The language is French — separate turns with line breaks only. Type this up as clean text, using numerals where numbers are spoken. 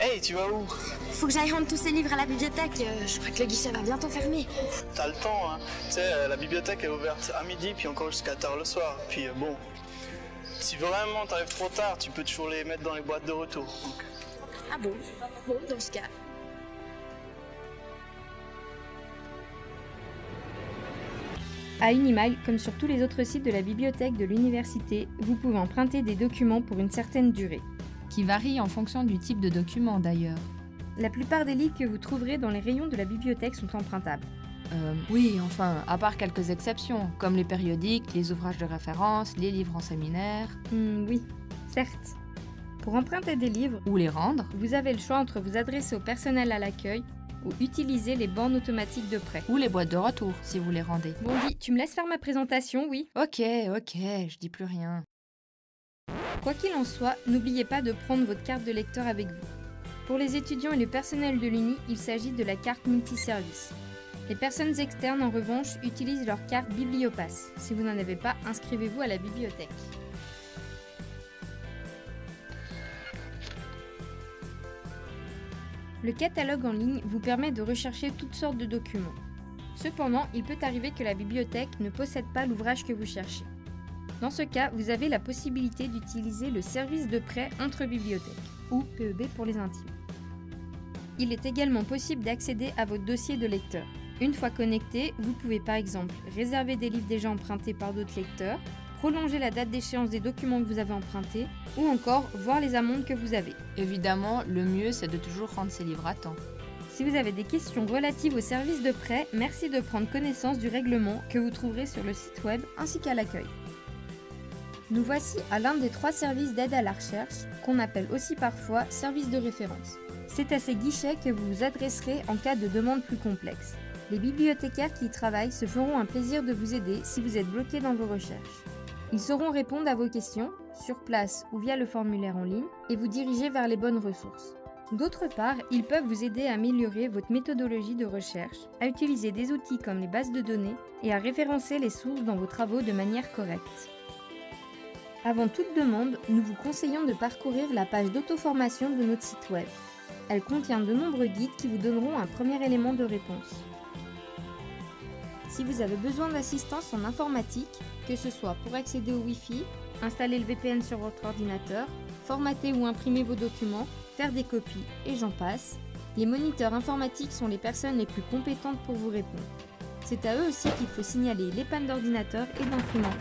Hey, tu vas où?
Faut que j'aille rendre tous ces livres à la bibliothèque. Je crois que le guichet va bientôt fermer.
T'as le temps, hein. Tu sais, la bibliothèque est ouverte à midi, puis encore jusqu'à tard le soir. Puis bon, si vraiment t'arrives trop tard, tu peux toujours les mettre dans les boîtes de retour. Donc.
Ah bon? Bon, dans ce cas.
À Unimile, comme sur tous les autres sites de la bibliothèque de l'université, vous pouvez emprunter des documents pour une certaine durée.
Qui varie en fonction du type de document d'ailleurs.
La plupart des livres que vous trouverez dans les rayons de la bibliothèque sont empruntables.
Oui, enfin, à part quelques exceptions, comme les périodiques, les ouvrages de référence, les livres en séminaire.
Oui, certes. Pour emprunter des livres,
Ou les rendre.
vous avez le choix entre vous adresser au personnel à l'accueil ou utiliser les bornes automatiques de prêt.
Ou les boîtes de retour, si vous les rendez.
Bon Guy, tu me laisses faire ma présentation, oui?
Ok, je dis plus rien.
Quoi qu'il en soit, n'oubliez pas de prendre votre carte de lecteur avec vous. Pour les étudiants et le personnel de l'Uni, il s'agit de la carte multiservice. Les personnes externes, en revanche, utilisent leur carte Bibliopass. Si vous n'en avez pas, inscrivez-vous à la bibliothèque. Le catalogue en ligne vous permet de rechercher toutes sortes de documents. Cependant, il peut arriver que la bibliothèque ne possède pas l'ouvrage que vous cherchez. Dans ce cas, vous avez la possibilité d'utiliser le service de prêt entre bibliothèques, ou PEB pour les intimes. Il est également possible d'accéder à votre dossier de lecteur. Une fois connecté, vous pouvez par exemple réserver des livres déjà empruntés par d'autres lecteurs, prolonger la date d'échéance des documents que vous avez empruntés, ou encore voir les amendes que vous avez.
Évidemment, le mieux c'est de toujours rendre ses livres à temps.
Si vous avez des questions relatives au service de prêt, merci de prendre connaissance du règlement que vous trouverez sur le site web ainsi qu'à l'accueil. Nous voici à l'un des 3 services d'aide à la recherche, qu'on appelle aussi parfois service de référence. C'est à ces guichets que vous vous adresserez en cas de demande plus complexe. Les bibliothécaires qui y travaillent se feront un plaisir de vous aider si vous êtes bloqué dans vos recherches. Ils sauront répondre à vos questions, sur place ou via le formulaire en ligne, et vous diriger vers les bonnes ressources. D'autre part, ils peuvent vous aider à améliorer votre méthodologie de recherche, à utiliser des outils comme les bases de données et à référencer les sources dans vos travaux de manière correcte. Avant toute demande, nous vous conseillons de parcourir la page d'auto-formation de notre site web. Elle contient de nombreux guides qui vous donneront un premier élément de réponse. Si vous avez besoin d'assistance en informatique, que ce soit pour accéder au Wi-Fi, installer le VPN sur votre ordinateur, formater ou imprimer vos documents, faire des copies et j'en passe, les moniteurs informatiques sont les personnes les plus compétentes pour vous répondre. C'est à eux aussi qu'il faut signaler les pannes d'ordinateur et d'imprimante.